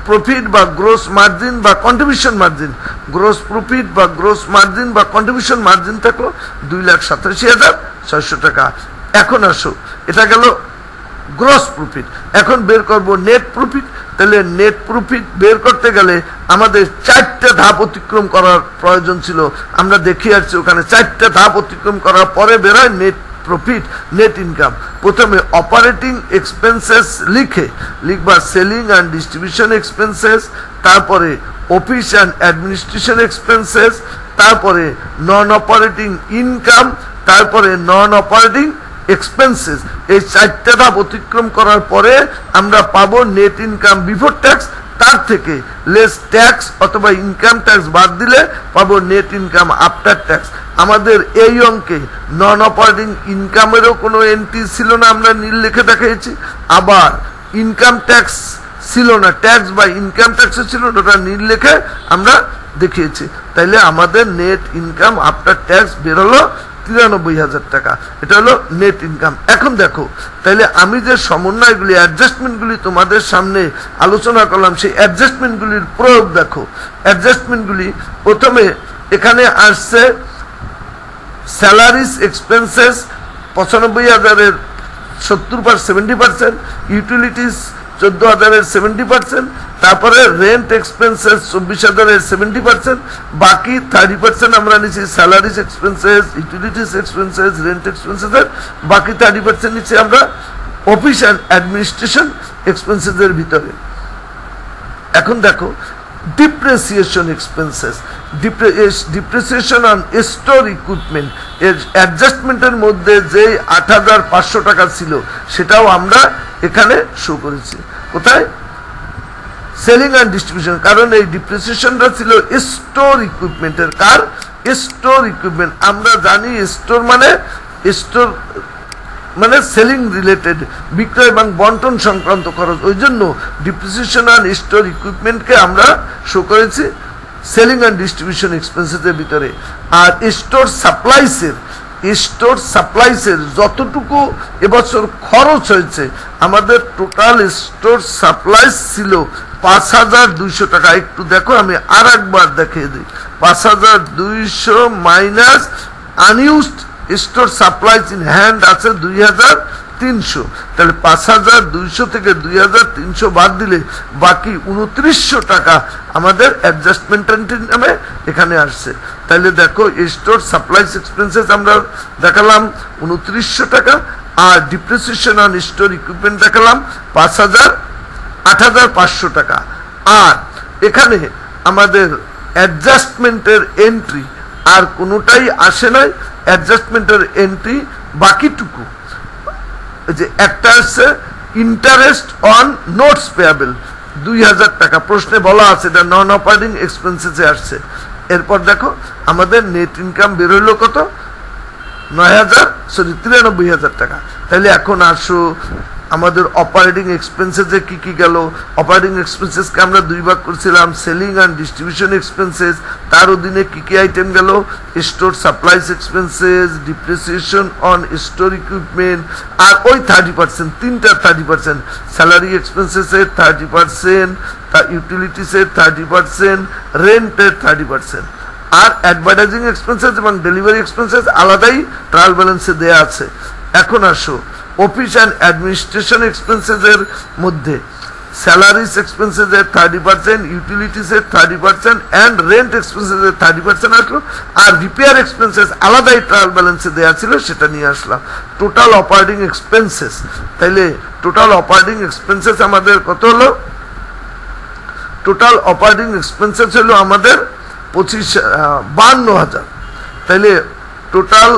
[SPEAKER 1] প্রফিট বা গ্রোস মার্জিন বা কন্ট্রিবিউশন মার্জিন, গ্রোস প্রফিট বা গ্রোস মার্জিন বা কন্ট্রিবিউশন মার্জিন থাকলো 2,87,600 টাকা। এখন আসো, এটা গেল গ্রস প্রফিট। এখন বের করব নেট প্রফিট। তাহলে নেট প্রফিট বের করতে গেলে আমাদের 4টে ধাপ অতিক্রম করার প্রয়োজন ছিল। আমরা দেখিয়ে আসছি ওখানে 4টে ধাপ অতিক্রম করার পরে বের হয় নেট প্রফিট, নেট ইনকাম। প্রথমে অপারেটিং এক্সপেন্সেস লিখবা সেলিং অ্যান্ড ডিস্ট্রিবিউশন এক্সপেন্সেস, তারপরে অফিস অ্যান্ড অ্যাডমিনিস্ট্রেশন এক্সপেন্সেস, তারপরে নন অপারেটিং ইনকাম, তারপরে নন অপারেটিং এক্সপেন্সেস। এই 4টে ধাপ অতিক্রম করার পরে আমরা পাবো নেট ইনকাম বিফোর ট্যাক্স, তার থেকে লেস ট্যাক্স অথবা ইনকাম ট্যাক্স বাদ দিলে পাবো নেট ইনকাম আফটার ট্যাক্স। আমাদের এই অঙ্কে নন অপারেটিং ইনকামেরও কোনো এন্ট্রি ছিল না, আমরা নীল লিখে দেখিয়েছি। আবার ইনকাম ট্যাক্স ছিল না, ট্যাক্স বা ইনকাম ট্যাক্সও ছিল না, ওটা নীল লিখে আমরা দেখিয়েছি। তাইলে আমাদের নেট ইনকাম আফটার ট্যাক্স বেরোলো 93,000 টাকা। এটা হলো নেট ইনকাম। এখন দেখো, তাইলে আমি যে সমন্বয়গুলি অ্যাডজাস্টমেন্টগুলি তোমাদের সামনে আলোচনা করলাম, সেই অ্যাডজাস্টমেন্টগুলির প্রয়োগ দেখো। অ্যাডজাস্টমেন্টগুলি প্রথমে এখানে আসছে স্যালারিজ এক্সপেন্সেস 95,000-এর 70%, ইউটিলিটিস 14,000-এর 70%, তারপরে রেন্ট এক্সপেন্সেস 24,000-এর 70%, বাকি 30% আমরা নিচ্ছি salaries expenses, utilities expenses, rent এক্সপেন্সেসের বাকি 30% নিচ্ছি আমরা অফিস অ্যান্ড অ্যাডমিনিস্ট্রেশন এক্সপেন্সেসের ভিতরে। এখন দেখো depreciation expenses, depreciation on store equipment এর অ্যাডজাস্টমেন্টের মধ্যে যে ৮৫০০ টাকা ছিল সেটাও আমরা এখানে শো করেছি। কোথায়? সেলিং অ্যান্ড ডিস্ট্রিবিউশন, কারণ এই ডিপ্রিসিয়েশনটা ছিল স্টোর ইকুইপমেন্টের। কার? Store equipment. আমরা জানি স্টোর মানে সেলিং রিলেটেড, বিক্রয় এবং বন্টন সংক্রান্ত খরচ, ওই জন্য ডিপ্রিসিয়েশন অন স্টোর ইকুইপমেন্টকে আমরা শো করেছি সেলিং অ্যান্ড ডিস্ট্রিবিউশন এক্সপেন্সেসের ভিতরে। আর স্টোর সাপ্লাইসের যতটুকু এবছর খরচ হয়েছে, আমাদের টোটাল স্টোর সাপ্লাইস ছিল ৫,২০০ টাকা। একটু দেখো, আমি আর একবার দেখিয়ে দিই। ৫,২০০ minus unused store supplies in hand আছে ২,৩০০, তাহলে ৫,২০০ থেকে ২,৩০০ বাদ দিলে বাকি ২৯০০ টাকা আমাদের অ্যাডজাস্টমেন্টের নামে এখানে আসছে। তাহলে দেখো, স্টোর সাপ্লাইজ এক্সপেন্সেস আমরা দেখালাম ২৯০০ টাকা, আর ডিপ্রিসিয়েশন অন স্টোর ইকুইপমেন্ট দেখালাম ৮,৫০০ টাকা। আর এখানে আমাদের অ্যাডজাস্টমেন্টের এন্ট্রি আর কোনোটাই আসে নাই। অ্যাডজাস্টমেন্টের এন্ট্রি বাকিটুকু যে একটা আসছে ইন্টারেস্ট অন নোটস পেয়াবেল ২,০০০ টাকা, প্রশ্নে বলা আছে এটা নন অপারেটিং এক্সপেন্সেসে আসছে। এরপর দেখো আমাদের নেট ইনকাম বেরোলো কত? ৯,০০০ টাকা। তাহলে এখন আসো আমাদের অপারেটিং এক্সপেন্সেসে কি কি গেল। অপারেটিং এক্সপেন্সেসকে আমরা দুই ভাগ করেছিলাম, সেলিং অ্যান্ড ডিস্ট্রিবিউশন এক্সপেন্সেস। তার অধীনে কি কি আইটেম গেল? Store supplies expenses, depreciation on store equipment, আর ওই 30%, তিনটা 30%, স্যালারি এক্সপেন্সেসের 30%, ইউটিলিটিসের 30%, রেন্টের 30%, আর অ্যাডভার্টাইজিং এক্সপেন্সেস এবং ডেলিভারি এক্সপেন্সেস আলাদাই ট্রায়াল ব্যালেন্সে দেয়া আছে। এখন আসো অফিস অ্যান্ড অ্যাডমিনিস্ট্রেশন এক্সপেন্সেসের মধ্যে স্যালারিস এক্সপেন্সেসের 30%, ইউটিলিটিসের 30% অ্যান্ড রেন্ট এক্সপেন্সেসের 30% আসলো, আর রিপেয়ার এক্সপেন্সেস আলাদাই ট্রায়াল ব্যালেন্সে দেওয়া ছিল, সেটা নিয়ে আসলাম। টোটাল অপারেটিং এক্সপেন্সেস, তাইলে টোটাল অপারেটিং এক্সপেন্সেস আমাদের কত হলো? টোটাল অপারেটিং এক্সপেন্সেস হলো আমাদের ৫২,০০০। তাইলে টোটাল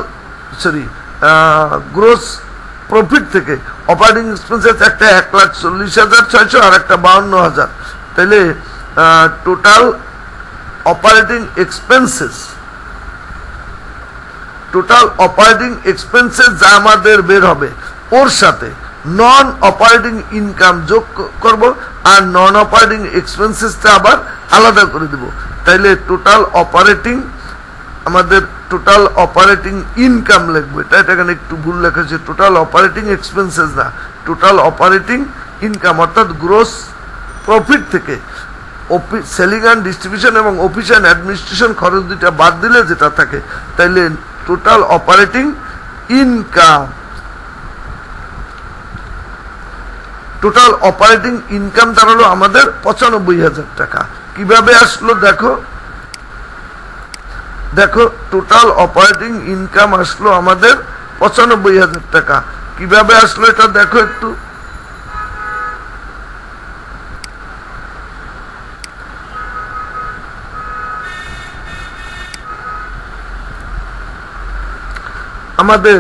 [SPEAKER 1] গ্রোস প্রফিট থেকে অপারেটিং এক্সপেন্সেস একটা ১,৪০,৬০০ আর একটা ৫২,০০০। তাহলে টোটাল অপারেটিং এক্সপেন্সেস যা আমাদের বের হবে, ওর সাথে নন অপারেটিং ইনকাম যোগ করব, আর নন অপারেটিং এক্সপেন্সেসটা আবার আলাদা করে দেব। তাইলে টোটাল অপারেটিং ইনকাম লিখবো। এটা এখানে একটু ভুল লেখা আছে, টোটাল অপারেটিং এক্সপেন্সেস না, টোটাল অপারেটিং ইনকাম, অর্থাৎ গ্রোস প্রফিট থেকে সেলিং অ্যান্ড ডিস্ট্রিবিউশন এবং অফিস অ্যান্ড অ্যাডমিনিস্ট্রেশন খরচ দুইটা বাদ দিলে যেটা থাকে, তাইলে টোটাল অপারেটিং ইনকাম দাঁড়ালো আমাদের ৯৫,০০০ টাকা। কিভাবে আসলো দেখো টোটাল অপারেটিং ইনকাম আসলো আমাদের ৯৫,০০০ টাকা। কিভাবে আসলো এটা দেখো একটু। আমাদের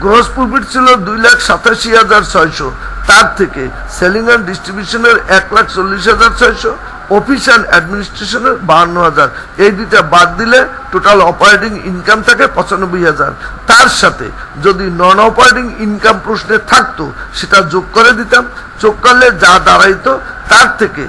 [SPEAKER 1] গ্রস প্রফিট ছিল ২,৮৭,৬০০, তার থেকে সেলিং অ্যান্ড ডিস্ট্রিবিউশনের ১,৪০,৬০০, অফিস অ্যান্ড অ্যাডমিনিস্ট্রেশনের ৫২,০০০, এই দুইটা বাদ দিলে টোটাল অপারেটিং ইনকাম থাকে ৯৫,০০০। তার সাথে যদি নন অপারেটিং ইনকাম প্রশ্নে থাকতো সেটা যোগ করে দিতাম, যোগ করলে যা দাঁড়াইতো তার থেকে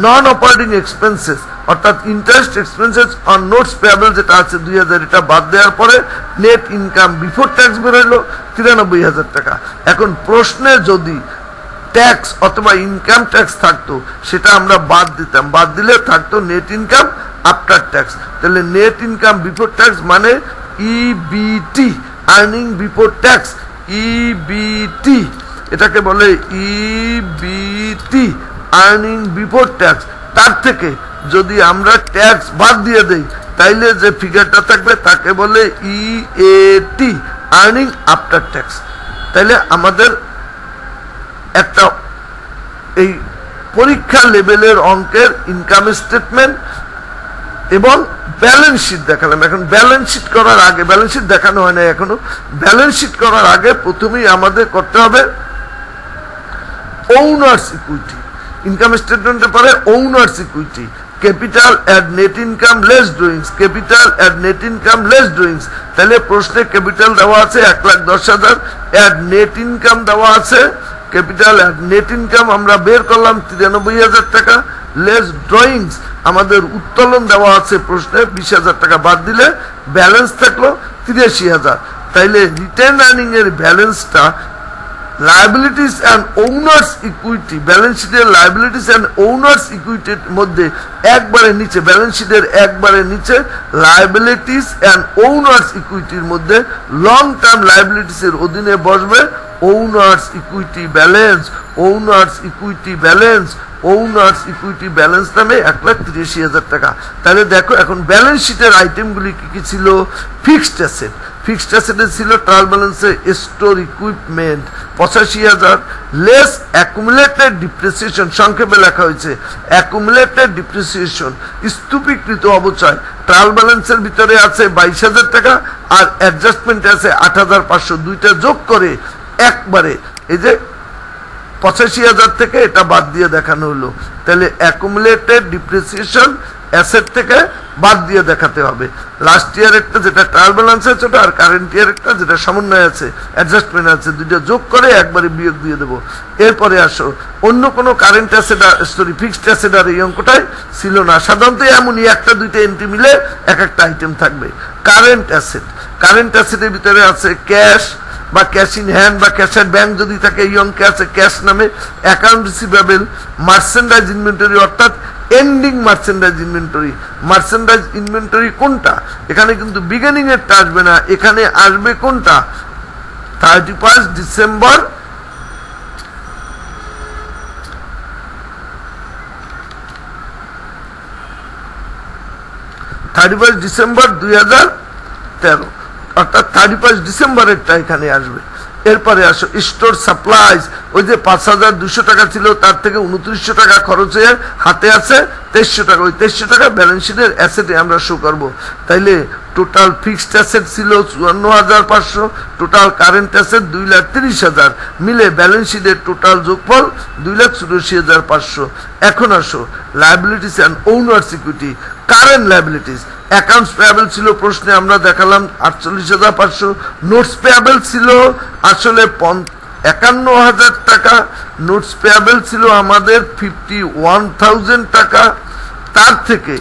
[SPEAKER 1] নন অপারেটিং এক্সপেন্সেস অর্থাৎ interest expenses on notes payable যেটা আছে ২,০০০, এটা বাদ দেওয়ার পরে নেট ইনকাম বিফোর ট্যাক্স বেরোলো ৯৩,০০০ টাকা। এখন প্রশ্নে যদি ট্যাক্স অথবা ইনকাম ট্যাক্স থাকতো সেটা আমরা বাদ দিতাম, বাদ দিলে থাকতো নেট ইনকাম আফটার ট্যাক্স। তাহলে নেট ইনকাম বিফোর ট্যাক্স মানে EBIT, earning before tax, EBIT, এটাকে বলে ইবিটি, আর্নিং বিফোর ট্যাক্স। তার থেকে যদি আমরা ট্যাক্স বাদ দিয়ে দেই তাইলে যে ফিগারটা থাকবে তাকে বলে ইএটি, আর্নিং আফটার ট্যাক্স। তাইলে আমাদের একটা এই পরীক্ষা লেভেলের অঙ্কের ইনকাম স্টেটমেন্ট এবং ব্যালেন্স শিট দেখালাম। এখন ব্যালেন্স শিট করার আগে, ব্যালেন্স শিট দেখানো হয় না এখনো, ব্যালেন্স শিট করার আগে প্রথমেই আমাদের করতে হবে ওনার্স ইকুইটি। ইনকাম স্টেটমেন্টের পরে owners equity, capital at net income less drawings, capital at net income less drawings. তাহলে প্রশ্নে ক্যাপিটাল দেওয়া আছে 1,10,000, অ্যাট নেট ইনকাম দেওয়া আছে, ক্যাপিটাল অ্যাট নেট ইনকাম আমরা বের করলাম 93,000 টাকা, লেস ড্রয়িংস আমাদের উত্তোলন দেওয়া আছে প্রশ্নে 20,000 টাকা বাদ দিলে ব্যালেন্স থাকলো 83,000। তাইলে রিটেন আর্নিং এর ব্যালেন্সটা liabilities and owners equity, balance শিটের লায়াবিলিটিস অ্যান্ড ওনার্স ইকুইটির মধ্যে একবারে নিচে, ব্যালেন্স শিটের একবারে নিচে লায়াবিলিটিস অ্যান্ড ওনার্স ইকুইটির মধ্যে লং টার্ম লায়াবিলিটিস এর অধীনে বসবে owners equity balance, owners equity balance, owners equity balance নামে 1,83,000 টাকা। তাহলে দেখো এখন ব্যালেন্স শিটের আইটেমগুলি কি কি ছিল? ফিক্সড অ্যাসেট, ফিক্সড অ্যাসেটে ছিল ট্রায়াল ব্যালেন্সে store equipment 85,000, less accumulated depreciation, সংক্ষেপে লেখা হয়েছে অ্যাকুমুলেটেড ডিপ্রিসিয়েশন, স্তূপীকৃত অবচয় ট্রায়াল ব্যালেন্সের ভিতরে আছে 22,000 টাকা, আর অ্যাডজাস্টমেন্ট আছে 8,500, দুইটা যোগ করে একবারে এই যে 85,000 থেকে এটা বাদ দিয়ে দেখানো হলো। তাহলে অ্যাকুমুলেটেড ডিপ্রিসিয়েশন অ্যাসেট থেকে বাদ দিয়ে দেখাতে হবে। লাস্ট ইয়ার একটা যেটা ট্রায়াল ব্যালেন্স আছে ওটা, আর কারেন্ট ইয়ার একটা যেটা সমন্বয় আছে অ্যাডজাস্টমেন্ট আছে, দুইটা যোগ করে একবারে বিয়োগ দিয়ে দেবো। এরপরে আসো অন্য কোনো current asset, sorry fixed asset আর এই অঙ্কটাই ছিল না। সাধারণত এমনই একটা দুইটা এন্ট্রি মিলে এক একটা আইটেম থাকবে। কারেন্ট অ্যাসেট, কারেন্ট অ্যাসেটের ভিতরে আছে ক্যাশ বা ক্যাশ ইন হ্যান্ড বা ক্যাশের ব্যাংক যদি থাকে এই অঙ্কে আছে ক্যাশ নামে, অ্যাকাউন্ট রিসিভেবল, মার্চেন্ডাইজ ইনভেন্টরি অর্থাৎ ending merchandise inventory. Merchandise inventory কোনটা? এখানে কিন্তু বিগিনিং এরটা আসবে না, এখানে আসবে কোনটা? 31 ডিসেম্বর 2013, অর্থাৎ 31 ডিসেম্বরেরটা এখানে আসবে। এরপরে আসো স্টোর সাপ্লাইজ, ওই যে 5,200 টাকা ছিল তার থেকে 2900 টাকা খরচ হয়ে হাতে আছে 2300 টাকা, ওই 2300 টাকা ব্যালেন্স শিটের অ্যাসেটে আমরা শো করব। তাইলে টোটাল ফিক্সড অ্যাসেট ছিল 54,500, টোটাল কারেন্ট অ্যাসেট 2,30,000, মিলে ব্যালেন্স শিটের টোটাল যোগফল 2,84,500। এখন আসো liabilities and owners equity. Current liabilities, accounts payable ছিল প্রশ্নে আমরা দেখালাম 48,500, নোটস পেয়াবল ছিল আসলে 51,000 টাকা, নোটস পেয়াবল ছিল আমাদের 51,000 টাকা। তার থেকে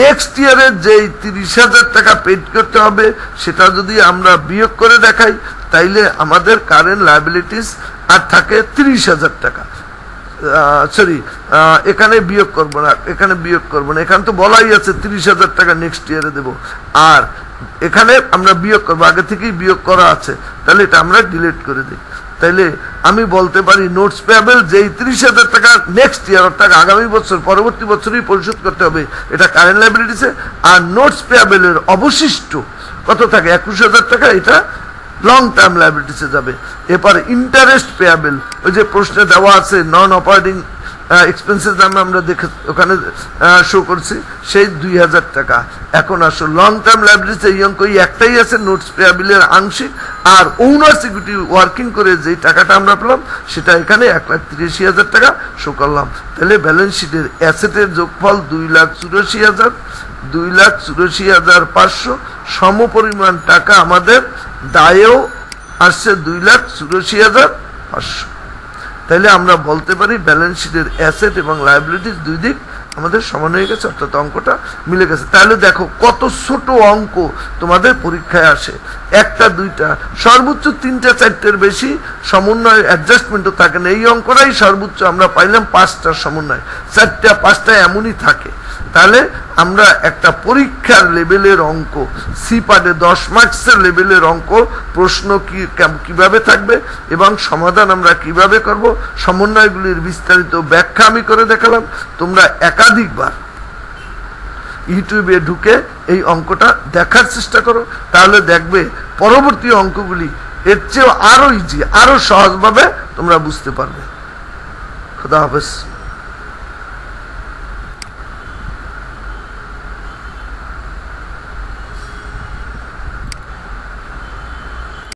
[SPEAKER 1] নেক্সট ইয়ারের যেই 30,000 টাকা পেড করতে হবে সেটা যদি আমরা বিয়োগ করে দেখাই তাইলে আমাদের কারেন্ট লায়াবিলিটিস আর থাকে 30,000 টাকা। সরি, এখানে বিয়োগ করবো না, এখানে বিয়োগ করবো না, এখানে তো বলাই আছে 30,000 টাকা নেক্সট ইয়ারে দেবো, আর এখানে আমরা বিয়োগ করবো, আগে থেকেই বিয়োগ করা আছে, তাহলে এটা আমরা ডিলিট করে দিই। তাইলে আমি বলতে পারি নোটস পেয়াবল যেই 30,000 টাকা নেক্সট ইয়ার অর্থাৎ আগামী বছর পরবর্তী বছরই পরিশোধ করতে হবে, এটা কারেন্ট লায়াবিলিটিসে। আর নোটস পেয়াবলের অবশিষ্ট কত থাকে 21,000 টাকা, এটা লং টার্ম লায়াবিলিটিসে যাবে। এরপরে ইন্টারেস্ট পেয়াবল, ওই যে প্রশ্নে দেওয়া আছে নন অপারেটিং এক্সপেন্সেস নামে আমরা দেখে ওখানে শো করছি সেই 2,000 টাকা। এখন আসো লং টার্ম লায়াবিলিটিস, এই অঙ্ক একটাই আছে নোটস পেয়াবলের আংশিক, আর ওনার্স ইকুইটি ওয়ার্কিং করে যে টাকাটা আমরা পেলাম সেটা এখানে 1,83,000 টাকা শো করলাম। তাহলে ব্যালেন্স শিটের অ্যাসেটের যোগফল 2,84,000, 2,84,500, সমপরিমাণ টাকা আমাদের দায়েও আসছে 2,84,500। তাইলে আমরা বলতে পারি ব্যালেন্স শিটের অ্যাসেট এবং লায়াবিলিটিস দুই দিক আমাদের সমান হয়ে গেছে, অর্থাৎ অঙ্কটা মিলে গেছে। তাহলে দেখো কত ছোট অঙ্ক তোমাদের পরীক্ষায় আসে, একটা দুইটা, সর্বোচ্চ 3টা 4টের বেশি সমন্বয় অ্যাডজাস্টমেন্টও থাকে না। এই অঙ্কটাই সর্বোচ্চ আমরা পাইলাম 5টার সমন্বয়, 4টা 5টা এমনই থাকে। তাহলে আমরা একটা পরীক্ষার লেভেলের অঙ্ক, সি পার্টে 10 মার্কসের লেভেলের অঙ্ক প্রশ্ন কিভাবে থাকবে এবং সমাধান আমরা কিভাবে করব, সমন্বয়গুলির বিস্তারিত ব্যাখ্যা আমি করে দেখালাম। তোমরা একাধিকবার ইউটিউবে ঢুকে এই অঙ্কটা দেখার চেষ্টা করো, তাহলে দেখবে পরবর্তী অঙ্কগুলি এর চেয়েও আরো ইজি, আরো সহজভাবে তোমরা বুঝতে পারবে। খোদা হাফেজ।